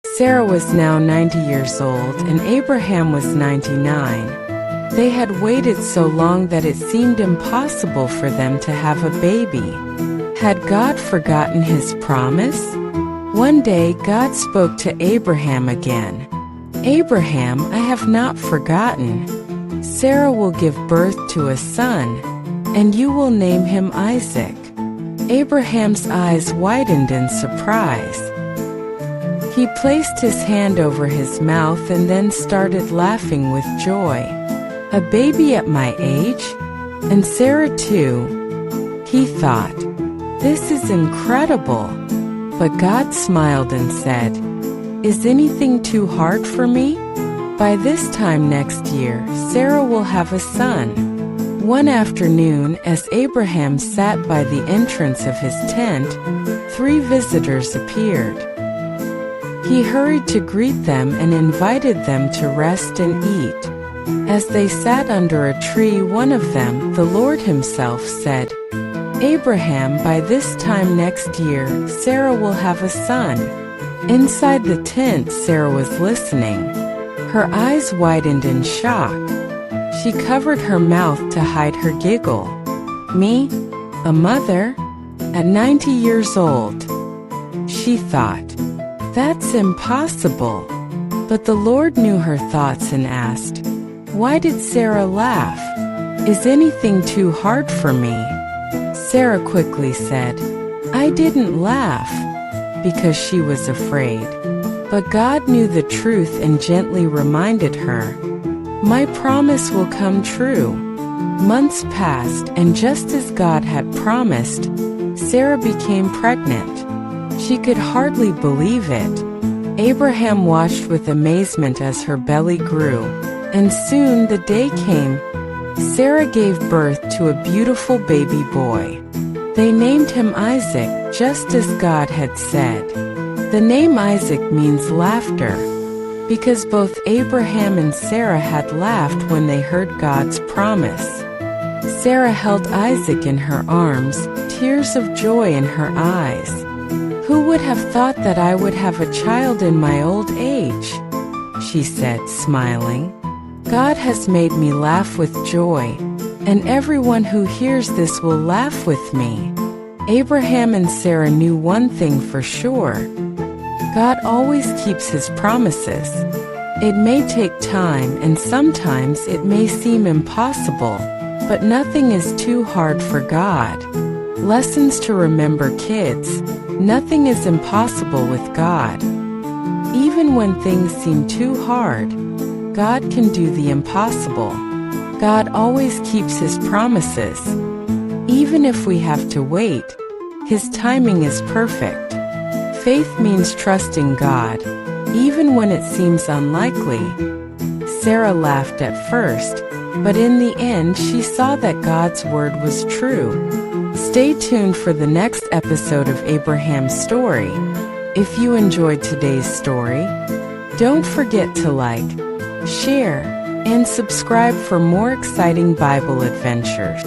Sarah was now 90 years old and Abraham was 99. They had waited so long that it seemed impossible for them to have a baby. Had God forgotten his promise? One day God spoke to Abraham again. "Abraham, I have not forgotten. Sarah will give birth to a son, and you will name him Isaac." Abraham's eyes widened in surprise. He placed his hand over his mouth and then started laughing with joy. "A baby at my age? And Sarah too?" He thought, "This is incredible." But God smiled and said, "Is anything too hard for me? By this time next year, Sarah will have a son." One afternoon, as Abraham sat by the entrance of his tent, 3 visitors appeared. He hurried to greet them and invited them to rest and eat. As they sat under a tree, one of them, the Lord himself, said, "Abraham, by this time next year, Sarah will have a son." Inside the tent, Sarah was listening. Her eyes widened in shock. She covered her mouth to hide her giggle. "Me? A mother? At 90 years old?" She thought, "That's impossible." But the Lord knew her thoughts and asked, "Why did Sarah laugh? Is anything too hard for me?" Sarah quickly said, "I didn't laugh," because she was afraid. But God knew the truth and gently reminded her, "My promise will come true." Months passed, and just as God had promised, Sarah became pregnant. She could hardly believe it. Abraham watched with amazement as her belly grew, and soon the day came. Sarah gave birth to a beautiful baby boy. They named him Isaac, just as God had said. The name Isaac means laughter, because both Abraham and Sarah had laughed when they heard God's promise. Sarah held Isaac in her arms, tears of joy in her eyes. "Who would have thought that I would have a child in my old age?" she said, smiling. "God has made me laugh with joy, and everyone who hears this will laugh with me." Abraham and Sarah knew one thing for sure. God always keeps his promises. It may take time and sometimes it may seem impossible, but nothing is too hard for God. Lessons to remember, kids: nothing is impossible with God. Even when things seem too hard, God can do the impossible. God always keeps his promises. Even if we have to wait, his timing is perfect. Faith means trusting God, even when it seems unlikely. Sarah laughed at first, but in the end she saw that God's word was true. Stay tuned for the next episode of Abraham's story. If you enjoyed today's story, don't forget to like, share, and subscribe for more exciting Bible adventures.